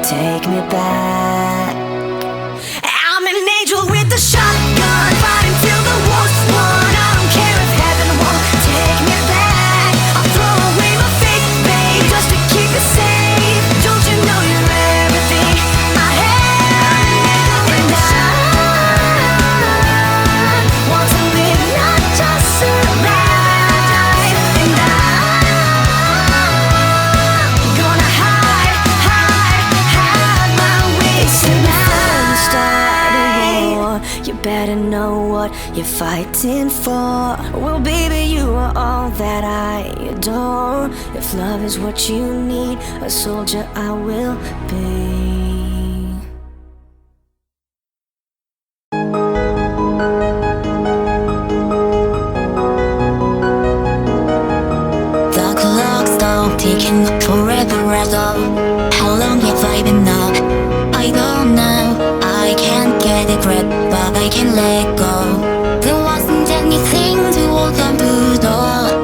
take me back. I'm an angel with a shotgun, fighting till the war's won. I don't care if heaven won't take me back. I'll throw away my faith, babe, just to keep it safe. Don't you know you're everything I have? And I want to live, not just survive. And I'm gonna hide my ways tonight. Start a war, you better know what you're fighting for. Well, baby, you are all that I adore. If love is what you need, a soldier I will be. The clock stopped ticking forever as of how long have I been now? I don't know. I can't get it right, but I can let go.